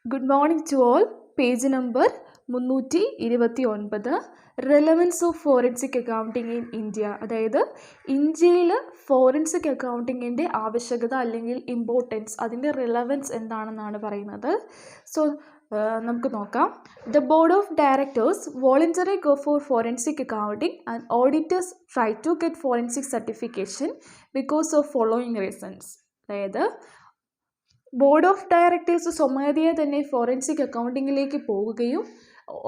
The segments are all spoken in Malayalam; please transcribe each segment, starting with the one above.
Good morning to all. Page number 329. Relevance of forensic accounting in India. അതായത് ഇന്ത്യയിൽ ഫോറൻസിക് അക്കൗണ്ടിങ്ങിൻ്റെ ആവശ്യകത അല്ലെങ്കിൽ ഇമ്പോർട്ടൻസ്, അതിൻ്റെ റിലവൻസ് എന്താണെന്നാണ് പറയുന്നത്. സോ നമുക്ക് നോക്കാം. The board of directors voluntarily go for forensic accounting and auditors try to get forensic certification because of following reasons. അതായത് ബോർഡ് ഓഫ് ഡയറക്ടേഴ്സ് സ്വമേധയെ തന്നെ ഫോറൻസിക് അക്കൗണ്ടിങ്ങിലേക്ക് പോവുകയും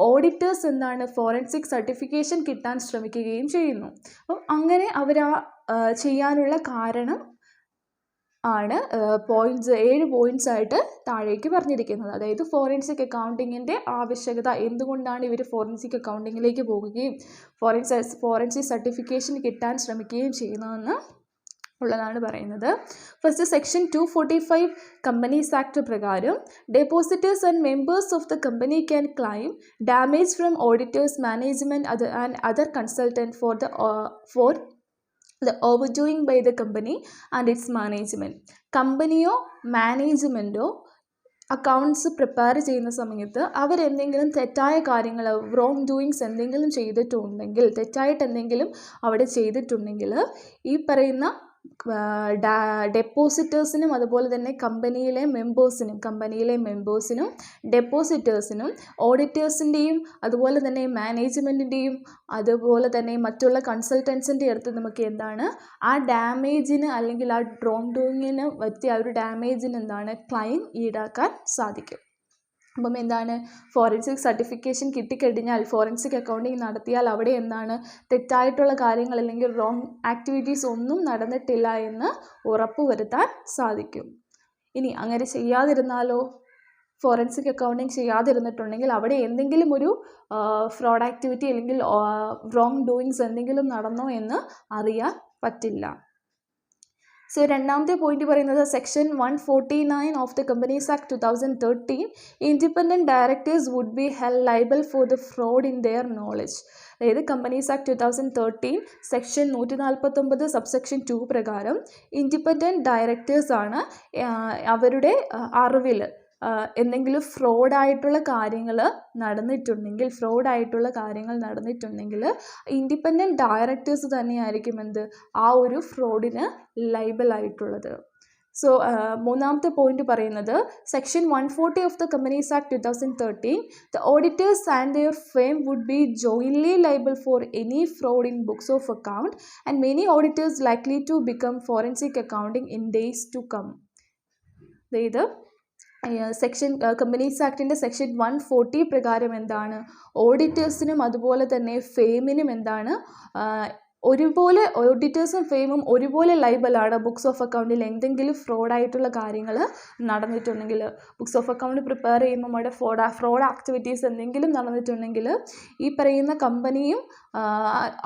ഓഡിറ്റേഴ്സ് എന്താണ് ഫോറൻസിക് സർട്ടിഫിക്കേഷൻ കിട്ടാൻ ശ്രമിക്കുകയും ചെയ്യുന്നു. അപ്പം അങ്ങനെ അവർ ചെയ്യാനുള്ള കാരണം ആണ് 7 പോയിൻറ്റ്സ് ആയിട്ട് താഴേക്ക് പറഞ്ഞിരിക്കുന്നത്. അതായത് ഫോറൻസിക് അക്കൗണ്ടിങ്ങിൻ്റെ ആവശ്യകത, എന്തുകൊണ്ടാണ് ഇവർ ഫോറൻസിക് അക്കൗണ്ടിങ്ങിലേക്ക് പോകുകയും ഫോറൻസിക് സർട്ടിഫിക്കേഷൻ കിട്ടാൻ ശ്രമിക്കുകയും ചെയ്യുന്നതെന്ന് ഉള്ളതാണ് പറയുന്നത്. ഫസ്റ്റ് സെക്ഷൻ 245 കമ്പനീസ് ആക്ട് പ്രകാരം depositors and members of the company can claim damage from auditors, management and other consultant for the overdoing by the company and its management. കമ്പനിയോ മാനേജ്മെൻറ്റോ അക്കൗണ്ട്സ് പ്രിപ്പയർ ചെയ്യുന്ന സമയത്ത് അവരെന്തെങ്കിലും തെറ്റായ കാര്യങ്ങൾ, റോങ് ഡൂയിങ്സ് എന്തെങ്കിലും ചെയ്തിട്ടുണ്ടെങ്കിൽ, തെറ്റായിട്ട് എന്തെങ്കിലും അവിടെ ചെയ്തിട്ടുണ്ടെങ്കിൽ ഈ പറയുന്ന ഡെപ്പോസിറ്റേഴ്സിനും അതുപോലെ തന്നെ കമ്പനിയിലെ മെമ്പേഴ്സിനും ഡെപ്പോസിറ്റേഴ്സിനും ഓഡിറ്റേഴ്സിൻ്റെയും അതുപോലെ തന്നെ മാനേജ്മെൻറ്റിൻ്റെയും അതുപോലെ തന്നെ മറ്റുള്ള കൺസൾട്ടൻസിൻ്റെ അടുത്ത് നമുക്ക് എന്താണ് ആ ഡാമേജിന് അല്ലെങ്കിൽ ആ റോങ് ഡൂയിങ്ങിന് പറ്റിയ ആ ഒരു ഡാമേജിന് എന്താണ് ക്ലെയിം ഈടാക്കാൻ സാധിക്കും. അപ്പം എന്താണ് ഫോറൻസിക് സർട്ടിഫിക്കേഷൻ കിട്ടിക്കഴിഞ്ഞാൽ, ഫോറൻസിക് അക്കൗണ്ടിങ് നടത്തിയാൽ അവിടെ എന്താണ് തെറ്റായിട്ടുള്ള കാര്യങ്ങൾ അല്ലെങ്കിൽ റോങ് ആക്ടിവിറ്റീസ് ഒന്നും നടന്നിട്ടില്ല എന്ന് ഉറപ്പുവരുത്താൻ സാധിക്കും. ഇനി അങ്ങനെ ചെയ്യാതിരുന്നാലോ, ഫോറൻസിക് അക്കൗണ്ടിങ് ചെയ്യാതിരുന്നിട്ടുണ്ടെങ്കിൽ അവിടെ എന്തെങ്കിലും ഒരു ഫ്രോഡ് ആക്ടിവിറ്റി അല്ലെങ്കിൽ റോങ് ഡൂയിങ്സ് എന്തെങ്കിലും നടന്നോ എന്ന് അറിയാൻ പറ്റില്ല. സോ രണ്ടാമത്തെ പോയിന്റ് പറയുന്നത് section 149 of the companies act 2013 independent directors would be held liable for the fraud in their knowledge. അതായത് കമ്പനീസ് ആക്ട് 2013 സെക്ഷൻ 149 സബ്സെക്ഷൻ 2 പ്രകാരം ഇൻഡിപെൻഡൻറ്റ് ഡയറക്ടേഴ്സാണ് അവരുടെ അറിവിൽ എന്തെങ്കിലും ഫ്രോഡായിട്ടുള്ള കാര്യങ്ങൾ നടന്നിട്ടുണ്ടെങ്കിൽ ഇൻഡിപെൻഡൻറ്റ് ഡയറക്ടേഴ്സ് തന്നെയായിരിക്കും ആ ഒരു ഫ്രോഡിന് ലൈബിൾ ആയിട്ടുള്ളത്. സോ മൂന്നാമത്തെ പോയിന്റ് പറയുന്നത് section 140 of the companies act 2013 the auditors and their firm would be jointly liable for any fraud in books of account and many auditors likely to become forensic accounting in days to come. അതായത് സെക്ഷൻ കമ്പനീസ് ആക്ടിൻ്റെ സെക്ഷൻ 140 പ്രകാരം എന്താണ് ഓഡിറ്റേഴ്സിനും അതുപോലെ തന്നെ ഫേമിനും എന്താണ് ഒരുപോലെ, ഓഡിറ്റേഴ്സും ഫേമും ഒരുപോലെ ലൈബിളാണ് ബുക്സ് ഓഫ് അക്കൗണ്ടിൽ എന്തെങ്കിലും ഫ്രോഡായിട്ടുള്ള കാര്യങ്ങൾ നടന്നിട്ടുണ്ടെങ്കിൽ. ബുക്സ് ഓഫ് അക്കൗണ്ട് പ്രിപ്പയർ ചെയ്യുമ്പോൾ അവിടെ ഫ്രോഡ് ആക്ടിവിറ്റീസ് എന്തെങ്കിലും നടന്നിട്ടുണ്ടെങ്കിൽ ഈ പറയുന്ന കമ്പനിയും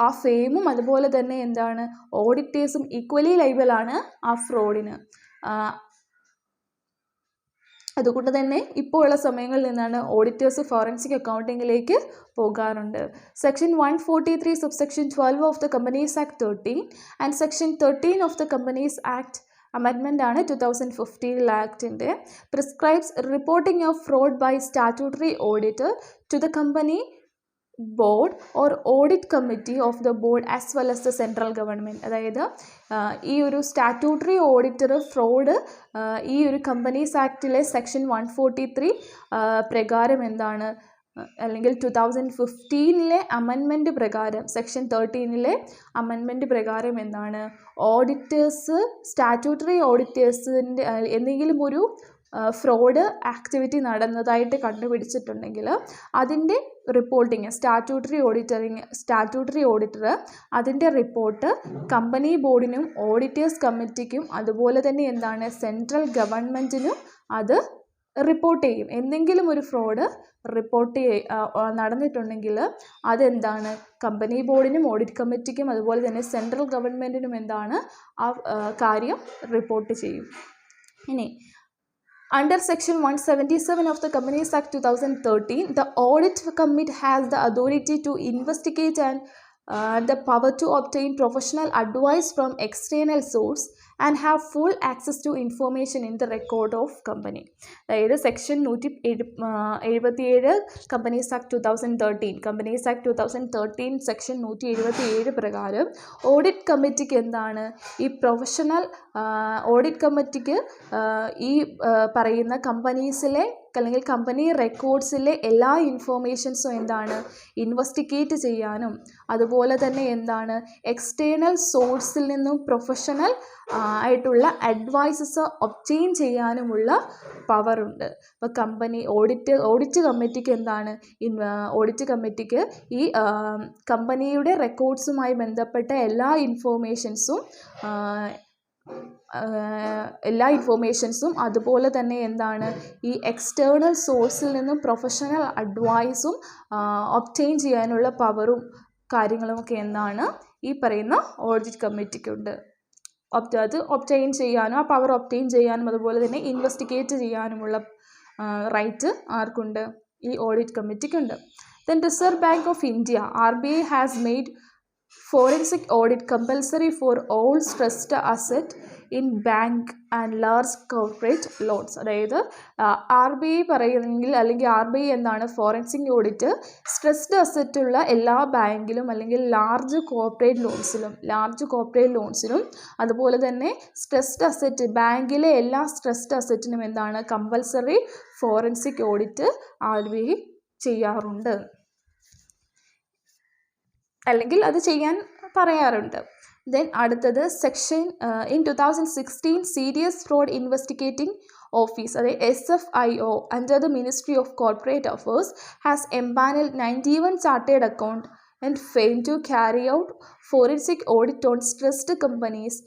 ആ ഫേമും അതുപോലെ തന്നെ എന്താണ് ഓഡിറ്റേഴ്സും ഈക്വലി ലൈബിളാണ് ആ ഫ്രോഡിന്. അതുകൊണ്ട് തന്നെ ഇപ്പോൾ ഉള്ള സമയങ്ങളിൽ നിന്നാണ് ഓഡിറ്റേഴ്സ് ഫോറൻസിക് അക്കൗണ്ടിങ്ങിലേക്ക് പോകാറുണ്ട്. Section 143 subsection 12 of the companies act 13 and section 13 of the companies act amendment ആണ് 2015 ആക്ടിൻ്റെ prescribes reporting of fraud by statutory auditor to the company board or audit committee of the board as well as the central government. അതായത് ഈ ഒരു സ്റ്റാറ്റ്യൂട്ടറി ഓഡിറ്റർ ഫ്രോഡ് ഈ ഒരു കമ്പനീസ് ആക്ടിലെ സെക്ഷൻ 143 പ്രകാരം എന്താണ്, അല്ലെങ്കിൽ 2015 അമെൻമെൻറ്റ് പ്രകാരം സെക്ഷൻ 13 അമെൻമെൻറ്റ് പ്രകാരം എന്താണ് ഓഡിറ്റേഴ്സ്, സ്റ്റാറ്റ്യൂട്ടറി ഓഡിറ്റേഴ്സിൻ്റെ എന്തെങ്കിലും ഒരു ഫ്രോഡ് ആക്ടിവിറ്റി നടന്നതായിട്ട് കണ്ടുപിടിച്ചിട്ടുണ്ടെങ്കിൽ അതിൻ്റെ റിപ്പോർട്ടിങ് സ്റ്റാറ്റ്യൂട്ടറി ഓഡിറ്റർ അതിൻ്റെ റിപ്പോർട്ട് കമ്പനി ബോർഡിനും ഓഡിറ്റേഴ്സ് കമ്മിറ്റിക്കും അതുപോലെ തന്നെ എന്താണ് സെൻട്രൽ ഗവൺമെൻറ്റിനും അത് റിപ്പോർട്ട് ചെയ്യും. എന്തെങ്കിലും ഒരു ഫ്രോഡ് നടന്നിട്ടുണ്ടെങ്കിൽ അതെന്താണ് കമ്പനി ബോർഡിനും ഓഡിറ്റ് കമ്മിറ്റിക്കും അതുപോലെ തന്നെ സെൻട്രൽ ഗവൺമെൻറ്റിനും എന്താണ് ആ കാര്യം റിപ്പോർട്ട് ചെയ്യും. ഇനി under section 177 of the Companies Act 2013, the audit committee has the authority to investigate and the power to obtain professional advice from external source and have full access to information in the record of company. അതായത് section 177 companies act 2013, companies act 2013 section 177 പ്രകാരം ഓഡിറ്റ് കമ്മിറ്റിക്ക് എന്താണ്, ഈ പ്രൊഫഷണൽ ഓഡിറ്റ് കമ്മിറ്റിക്ക് ഈ പറയുന്ന കമ്പനീസിലെ അല്ലെങ്കിൽ കമ്പനി റെക്കോർഡ്സിലെ എല്ലാ ഇൻഫോർമേഷൻസും എന്താണ്, ഇൻവെസ്റ്റിഗേറ്റ് ചെയ്യാനും അതുപോലെ തന്നെ എന്താണ്, എക്സ്റ്റേണൽ സോഴ്സിൽ നിന്നും പ്രൊഫഷണൽ ആയിട്ടുള്ള അഡ്വൈസസ് ഒബ്റ്റെയിൻ ചെയ്യാനുമുള്ള പവറുണ്ട്. അപ്പോൾ ഓഡിറ്റ് കമ്മിറ്റിക്ക് എന്താണ്, ഓഡിറ്റ് കമ്മിറ്റിക്ക് ഈ കമ്പനിയുടെ റെക്കോർഡ്സുമായി ബന്ധപ്പെട്ട എല്ലാ ഇൻഫോർമേഷൻസും അതുപോലെ തന്നെ എന്താണ്, ഈ എക്സ്റ്റേണൽ സോഴ്സിൽ നിന്നും പ്രൊഫഷണൽ അഡ്വൈസും ഒബ്റ്റെയിൻ ചെയ്യാനുള്ള പവറും കാര്യങ്ങളുമൊക്കെ എന്താണ്, ഈ പറയുന്ന ഓഡിറ്റ് കമ്മിറ്റിക്കുണ്ട്. അത് ഒബ്റ്റെയിൻ ചെയ്യാനും ആ പവർ ഒബ്റ്റെയിൻ ചെയ്യാനും അതുപോലെ തന്നെ ഇൻവെസ്റ്റിഗേറ്റ് ചെയ്യാനുമുള്ള റൈറ്റ് ആർക്കുണ്ട്, ഈ ഓഡിറ്റ് കമ്മിറ്റിക്കുണ്ട്. Then reserve bank of India RBI has made forensic audit compulsory for all stressed asset in bank and large corporate loans. അതായത് RBI പറയുന്നെങ്കിൽ അല്ലെങ്കിൽ RBI എന്താണ്, ഫോറൻസിക് ഓഡിറ്റ് സ്ട്രെസ്ഡ് അസറ്റ് ഉള്ള എല്ലാ ബാങ്കിലും അല്ലെങ്കിൽ ലാർജ് കോർപ്പറേറ്റ് ലോൺസിനും അതുപോലെ തന്നെ സ്ട്രെസ്ഡ് അസറ്റ് ബാങ്കിലെ എല്ലാ സ്ട്രെസ്ഡ് അസറ്റിനും എന്താണ്, കമ്പൽസറി ഫോറൻസിക് ഓഡിറ്റ് RBI ചെയ്യാറുണ്ട്, അല്ലെങ്കിൽ അത് ചെയ്യാൻ പറയാറുണ്ട്. ദെൻ അടുത്തത് section in 2016 Serious Fraud Investigating Office, അതായത് SFIO under the Ministry of Corporate Affairs has empanelled 91 chartered account and firm to carry out forensic audit on stressed companies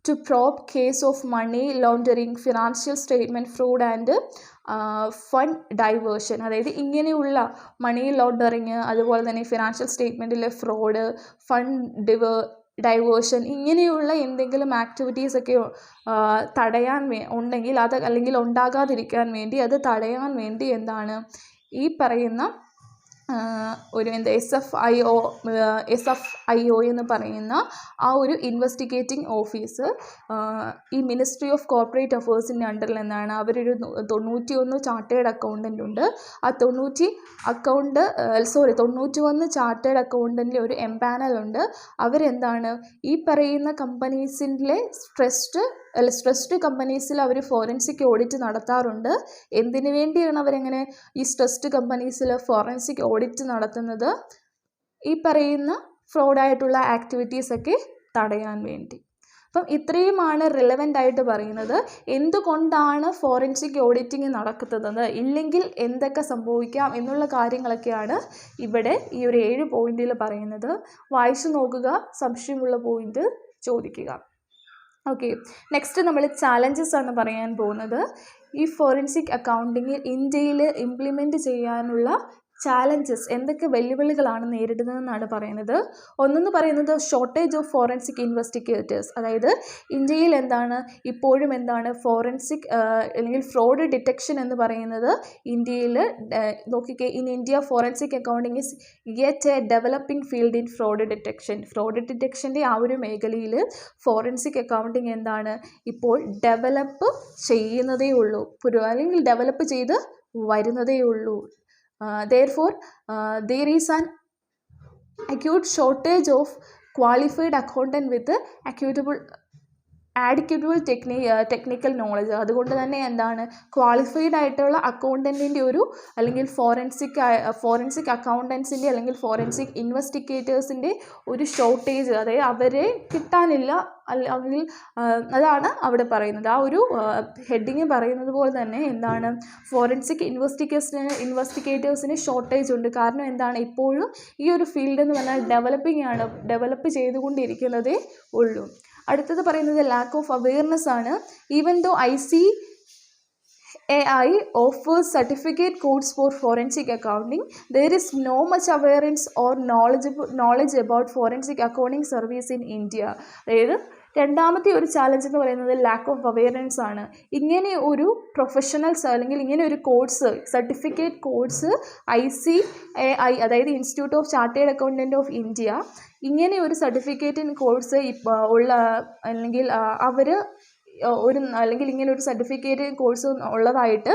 to probe case of money laundering, financial statement fraud and fund diversion. അതായത് ഇങ്ങനെയുള്ള മണി ലോണ്ടറിങ് അതുപോലെ തന്നെ ഫിനാൻഷ്യൽ സ്റ്റേറ്റ്മെൻറ്റിലെ ഫ്രോഡ്, ഫണ്ട് ഡൈവേർഷൻ ഇങ്ങനെയുള്ള എന്തെങ്കിലും ആക്ടിവിറ്റീസൊക്കെ തടയാൻ ഉണ്ടെങ്കിൽ അത് അല്ലെങ്കിൽ ഉണ്ടാകാതിരിക്കാൻ വേണ്ടി അത് തടയാൻ വേണ്ടി എന്താണ്, ഈ പറയുന്ന ഒരു SFIO എന്ന് പറയുന്ന ആ ഒരു ഇൻവെസ്റ്റിഗേറ്റിംഗ് ഓഫീസ് ഈ മിനിസ്ട്രി ഓഫ് കോർപ്പറേറ്റ് അഫയേഴ്സിൻ്റെ അണ്ടറിൽ എന്താണ്, അവരൊരു 91 ചാർട്ടേഡ് അക്കൗണ്ടൻ്റ് ഉണ്ട്. ആ 91 ചാർട്ടേഡ് അക്കൗണ്ടൻ്റിൽ ഒരു എംപാനൽ ഉണ്ട്. അവരെന്താണ്, ഈ പറയുന്ന കമ്പനീസിലെ സ്ട്രെസ്ഡ് കമ്പനീസിൽ അവർ ഫോറൻസിക് ഓഡിറ്റ് നടത്താറുണ്ട്. എന്തിനു വേണ്ടിയാണ് അവരെങ്ങനെ ഈ സ്ട്രെസ്ഡ് കമ്പനീസിൽ ഫോറൻസിക് ഓഡിറ്റ് നടത്തുന്നത്, ഈ പറയുന്ന ഫ്രോഡായിട്ടുള്ള ആക്ടിവിറ്റീസൊക്കെ തടയാൻ വേണ്ടി. അപ്പം ഇത്രയുമാണ് റിലവൻ്റ് ആയിട്ട് പറയുന്നത്. എന്തുകൊണ്ടാണ് ഫോറൻസിക് ഓഡിറ്റിങ് നടക്കുന്നത്, ഇല്ലെങ്കിൽ എന്തൊക്കെ സംഭവിക്കാം എന്നുള്ള കാര്യങ്ങളൊക്കെയാണ് ഇവിടെ ഈ ഒരു 7 പോയിന്റിൽ പറയുന്നത്. വായിച്ചു നോക്കുക, സംശയമുള്ള പോയിന്റ് ചോദിക്കുക. ഓക്കെ, നെക്സ്റ്റ് നമ്മൾ ചാലഞ്ചസ് ആണ് പറയാൻ പോകുന്നത്. ഈ ഫോറൻസിക് അക്കൗണ്ടിങ് ഇന്ത്യയിൽ ഇംപ്ലിമെൻറ്റ് ചെയ്യാനുള്ള ചാലഞ്ചസ്, എന്തൊക്കെ വെല്ലുവിളികളാണ് നേരിടുന്നതെന്നാണ് പറയുന്നത്. ഒന്നെന്ന് പറയുന്നത് ഷോർട്ടേജ് ഓഫ് ഫോറൻസിക് ഇൻവെസ്റ്റിഗേറ്റേഴ്സ്. അതായത് ഇന്ത്യയിൽ എന്താണ് ഇപ്പോഴും എന്താണ് ഫോറൻസിക് അല്ലെങ്കിൽ ഫ്രോഡ് ഡിറ്റക്ഷൻ എന്ന് പറയുന്നത് ഇന്ത്യയിൽ നോക്കിക്കേ, in India forensic accounting is yet a developing field in fraud detection. Fraud ഡിറ്റക്ഷൻ്റെ ആ ഒരു മേഖലയിൽ ഫോറൻസിക് അക്കൗണ്ടിങ് എന്താണ് ഇപ്പോൾ ഡെവലപ്പ് ചെയ്യുന്നതേ ഉള്ളൂ, അല്ലെങ്കിൽ ഡെവലപ്പ് ചെയ്ത് വരുന്നതേ ഉള്ളൂ. Therefore, there is an acute shortage of qualified accountant with adequate technical knowledge. അതുകൊണ്ട് തന്നെ എന്താണ് ക്വാളിഫൈഡ് ആയിട്ടുള്ള അക്കൗണ്ടൻറ്റിൻ്റെ അല്ലെങ്കിൽ ഫോറൻസിക് അക്കൗണ്ടൻസിൻ്റെ അല്ലെങ്കിൽ ഫോറൻസിക് ഇൻവെസ്റ്റിഗേറ്റേഴ്സിൻ്റെ ഒരു ഷോർട്ടേജ്, അതായത് അവരെ കിട്ടാനില്ല. അല്ലെങ്കിൽ അതാണ് അവിടെ പറയുന്നത്. ആ ഒരു ഹെഡിങ് പറയുന്നത് പോലെ തന്നെ എന്താണ് ഫോറൻസിക് ഇൻവെസ്റ്റിഗേറ്റേഴ്സിന് ഷോർട്ടേജ് ഉണ്ട്. കാരണം എന്താണ് ഇപ്പോഴും ഈ ഒരു ഫീൽഡ് എന്ന് പറഞ്ഞാൽ ഡെവലപ്പ് ചെയ്തുകൊണ്ടിരിക്കുന്നതേ ഉള്ളൂ. അടുത്തത് പറയുന്നത് ലാക്ക് ഓഫ് അവെയർനെസ് ആണ്. Even though ICAI offers certificate course for forensic accounting, there is no much awareness or knowledge about forensic accounting service in India. അതായത് രണ്ടാമത്തെ ഒരു ചാലഞ്ച് എന്ന് പറയുന്നത് ലാക്ക് ഓഫ് അവയർനെസ് ആണ്. ഇങ്ങനെ ഒരു പ്രൊഫഷണൽസ് അല്ലെങ്കിൽ ഇങ്ങനെ ഒരു കോഴ്സ്, സർട്ടിഫിക്കറ്റ് കോഴ്സ് ICAI അതായത് institute of chartered accountant of India ഇങ്ങനെ ഒരു സർട്ടിഫിക്കറ്റ് കോഴ്സ് ഉള്ള അല്ലെങ്കിൽ അവർ അല്ലെങ്കിൽ ഇങ്ങനെ ഒരു സർട്ടിഫിക്കറ്റ് കോഴ്സ് ഉള്ളതായിട്ട്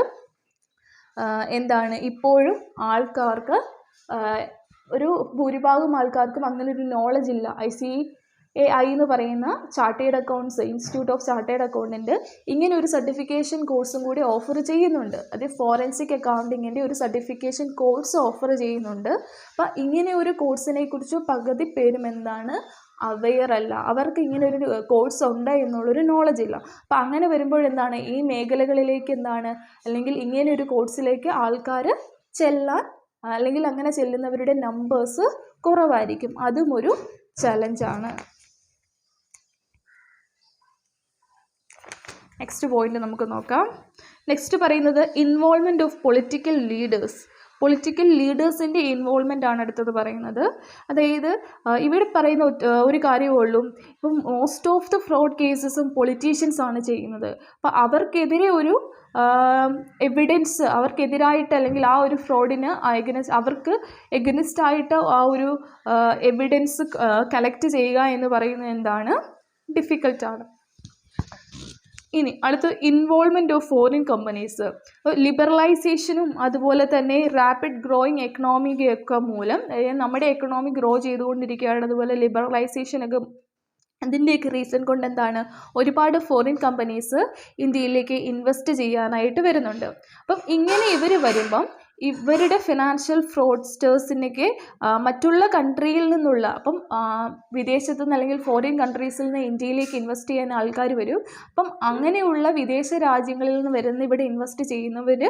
എന്താണ് ഇപ്പോഴും ആൾക്കാർക്ക് ഒരു ഭൂരിഭാഗം ആൾക്കാർക്കും അങ്ങനെ ഒരു നോളജ് ഇല്ല. ICAI എന്ന് പറയുന്ന chartered accounts institute of chartered accountant ഇങ്ങനെ ഒരു സർട്ടിഫിക്കേഷൻ കോഴ്സും കൂടി ഓഫർ ചെയ്യുന്നുണ്ട്. അത് ഫോറൻസിക് അക്കൗണ്ടിങ്ങിൻ്റെ ഒരു സർട്ടിഫിക്കേഷൻ കോഴ്സ് ഓഫർ ചെയ്യുന്നുണ്ട്. അപ്പം ഇങ്ങനെ ഒരു കോഴ്സിനെ കുറിച്ച് പകുതി പേരും എന്താണ് അവെയർ അല്ല, അവർക്ക് ഇങ്ങനെ ഒരു കോഴ്സ് ഉണ്ട് എന്നുള്ളൊരു നോളജ് ഇല്ല. അപ്പം അങ്ങനെ വരുമ്പോൾ എന്താണ് ഈ മേഖലകളിലേക്ക് എന്താണ് അല്ലെങ്കിൽ ഇങ്ങനെ ഒരു കോഴ്സിലേക്ക് ആൾക്കാർ ചെല്ലാൻ അല്ലെങ്കിൽ അങ്ങനെ ചെല്ലുന്നവരുടെ നമ്പേഴ്സ് കുറവായിരിക്കും. അതും ഒരു ചലഞ്ചാണ്. നെക്സ്റ്റ് പോയിന്റ് നമുക്ക് നോക്കാം. നെക്സ്റ്റ് പറയുന്നത് ഇൻവോൾവ്മെൻറ്റ് ഓഫ് പൊളിറ്റിക്കൽ ലീഡേഴ്സിൻ്റെ ഇൻവോൾവ്മെൻ്റ് ആണ് അടുത്തത് പറയുന്നത്. അതായത് ഇവിടെ പറയുന്ന ഒരു കാര്യമേ ഉള്ളൂ, ഇപ്പം മോസ്റ്റ് ഓഫ് ദ ഫ്രോഡ് കേസസും പൊളിറ്റീഷ്യൻസ് ആണ് ചെയ്യുന്നത്. അപ്പം അവർക്കെതിരെ ഒരു എവിഡൻസ്, അവർക്കെതിരായിട്ട് അല്ലെങ്കിൽ ആ ഒരു ഫ്രോഡിന് അവർക്ക് എഗനിസ്റ്റ് ആയിട്ട് ആ ഒരു എവിഡൻസ് കളക്ട് ചെയ്യുക എന്ന് പറയുന്നത് എന്താണ് ഡിഫിക്കൽട്ടാണ്. ഇനി അടുത്ത് ഇൻവോൾവ്മെൻറ്റ് ഓഫ് ഫോറിൻ കമ്പനീസ്. ലിബറലൈസേഷനും അതുപോലെ തന്നെ റാപ്പിഡ് ഗ്രോയിങ് എക്കണോമിയൊക്കെ മൂലം നമ്മുടെ എക്കണോമി ഗ്രോ ചെയ്തുകൊണ്ടിരിക്കുകയാണ്. അതുപോലെ ലിബറലൈസേഷനൊക്കെ അതിൻ്റെയൊക്കെ റീസൺ കൊണ്ട് എന്താണ് ഒരുപാട് ഫോറിൻ കമ്പനീസ് ഇന്ത്യയിലേക്ക് ഇൻവെസ്റ്റ് ചെയ്യാനായിട്ട് വരുന്നുണ്ട്. അപ്പം ഇങ്ങനെ ഇവർ വരുമ്പം ഇവരുടെ ഫിനാൻഷ്യൽ ഫ്രോഡ്സ്റ്റേഴ്സിനൊക്കെ മറ്റുള്ള കൺട്രിയിൽ നിന്നുള്ള, അപ്പം വിദേശത്തു നിന്ന് അല്ലെങ്കിൽ ഫോറിൻ കൺട്രീസിൽ നിന്ന് ഇന്ത്യയിലേക്ക് ഇൻവെസ്റ്റ് ചെയ്യാൻ ആൾക്കാർ വരും. അപ്പം അങ്ങനെയുള്ള വിദേശ രാജ്യങ്ങളിൽ നിന്ന് വരുന്ന ഇവിടെ ഇൻവെസ്റ്റ് ചെയ്യുന്നവർ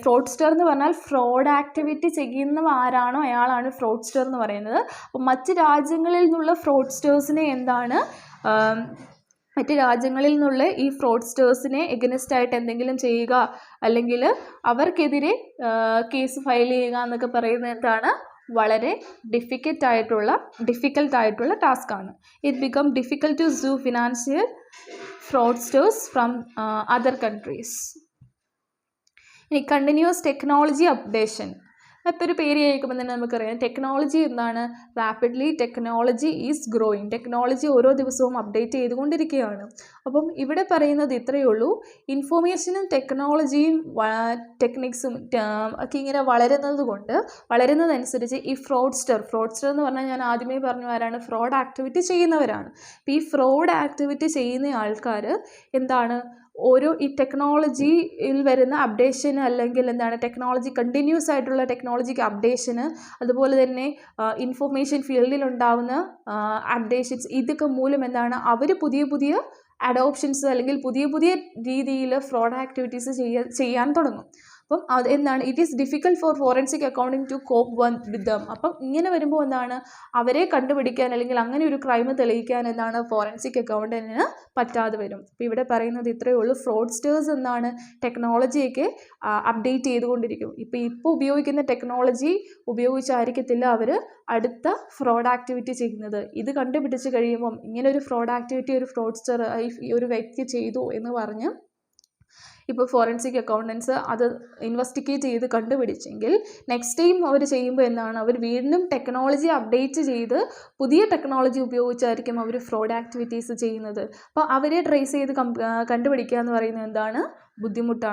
ഫ്രോഡ്സ്റ്റർ എന്ന് പറഞ്ഞാൽ ഫ്രോഡ് ആക്ടിവിറ്റി ചെയ്യുന്നവ ആരാണോ അയാളാണ് ഫ്രോഡ്സ്റ്റർ എന്ന് പറയുന്നത്. അപ്പം മറ്റ് രാജ്യങ്ങളിൽ നിന്നുള്ള ഫ്രോഡ്സ്റ്റേഴ്സിനെ എന്താണ് മറ്റ് രാജ്യങ്ങളിൽ നിന്നുള്ള ഈ ഫ്രോഡ്സ്റ്റേഴ്സിനെ എഗനിസ്റ്റ് ആയിട്ട് എന്തെങ്കിലും ചെയ്യുക അല്ലെങ്കിൽ അവർക്കെതിരെ കേസ് ഫയൽ ചെയ്യുക എന്നൊക്കെ പറയുന്നത് എന്താണ് വളരെ ഡിഫിക്കൽട്ടായിട്ടുള്ള ടാസ്ക്കാണ്. It become difficult to sue financial fraudsters from other countries. ഇനി കണ്ടിന്യൂസ് ടെക്നോളജി അപ്ഡേഷൻ. അപ്പോൾ ഒരു പേര് കേൾക്കുമ്പോൾ തന്നെ നമുക്കറിയാം ടെക്നോളജി എന്താണ്, rapidly technology is growing. Technology ഓരോ ദിവസവും അപ്ഡേറ്റ് ചെയ്തുകൊണ്ടിരിക്കുകയാണ്. അപ്പം ഇവിടെ പറയുന്നത് ഇത്രയേ ഉള്ളൂ, ഇൻഫോർമേഷനും ടെക്നോളജിയും ടെക്നിക്സും ഒക്കെ ഇങ്ങനെ വളരുന്നതനുസരിച്ച് ഈ ഫ്രോഡ്സ്റ്റർ എന്ന് പറഞ്ഞാൽ ഞാൻ ആദ്യമേ പറഞ്ഞു ആരാണ്, ഫ്രോഡ് ആക്ടിവിറ്റി ചെയ്യുന്നവരാണ്. അപ്പോൾ ഈ ഫ്രോഡ് ആക്ടിവിറ്റി ചെയ്യുന്ന ആൾക്കാർ എന്താണ് ഓരോ ഈ ടെക്നോളജിയിൽ വരുന്ന അപ്ഡേഷന് അല്ലെങ്കിൽ എന്താണ് ടെക്നോളജി കണ്ടിന്യൂസ് ആയിട്ടുള്ള ടെക്നോളജിക്ക് അപ്ഡേഷന്, അതുപോലെ തന്നെ ഇൻഫോർമേഷൻ ഫീൽഡിലുണ്ടാവുന്ന അപ്ഡേഷൻസ്, ഇതൊക്കെ മൂലം എന്താണ് അവർ പുതിയ അഡോപ്ഷൻസ് അല്ലെങ്കിൽ പുതിയ രീതിയിൽ ഫ്രോഡ് ആക്ടിവിറ്റീസ് ചെയ്യാൻ തുടങ്ങും. അപ്പം അത് എന്താണ് it is difficult for forensic accounting to cope with them. അപ്പം ഇങ്ങനെ വരുമ്പോൾ എന്താണ് അവരെ കണ്ടുപിടിക്കാൻ അല്ലെങ്കിൽ അങ്ങനെ ഒരു ക്രൈം തെളിയിക്കാൻ എന്താണ് ഫോറൻസിക് അക്കൗണ്ടന്റിന് പറ്റാതെ വരും. അപ്പോൾ ഇവിടെ പറയുന്നത് ഇത്രയേ ഉള്ളൂ, ഫ്രോഡ്സ്റ്റേഴ്സ് എന്താണ് ടെക്നോളജിയൊക്കെ അപ്ഡേറ്റ് ചെയ്തുകൊണ്ടിരിക്കും. ഇപ്പോൾ ഉപയോഗിക്കുന്ന ടെക്നോളജി ഉപയോഗിച്ചായിരിക്കത്തില്ല അവർ അടുത്ത ഫ്രോഡ് ആക്ടിവിറ്റി ചെയ്യുന്നത്. ഇത് കണ്ടുപിടിച്ച് കഴിയുമ്പം ഇങ്ങനെ ഒരു ഫ്രോഡ് ആക്ടിവിറ്റി ഒരു ഫ്രോഡ്സ്റ്റർ ഒരു വ്യക്തി ചെയ്തു എന്ന് പറഞ്ഞ് ഇപ്പോൾ ഫോറൻസിക് അക്കൗണ്ടൻസ് അത് ഇൻവെസ്റ്റിഗേറ്റ് ചെയ്ത് കണ്ടുപിടിച്ചെങ്കിൽ നെക്സ്റ്റ് ടൈം അവർ ചെയ്യുമ്പോൾ എന്താണ് അവർ വീണ്ടും ടെക്നോളജി അപ്ഡേറ്റ് ചെയ്ത് പുതിയ ടെക്നോളജി ഉപയോഗിച്ചായിരിക്കും അവർ ഫ്രോഡ് ആക്ടിവിറ്റീസ് ചെയ്യുന്നത്. അപ്പോൾ അവരെ ട്രേസ് ചെയ്ത് കണ്ടുപിടിക്കുക എന്ന് പറയുന്നത് എന്താണ് ബുദ്ധിമുട്ടാണ്.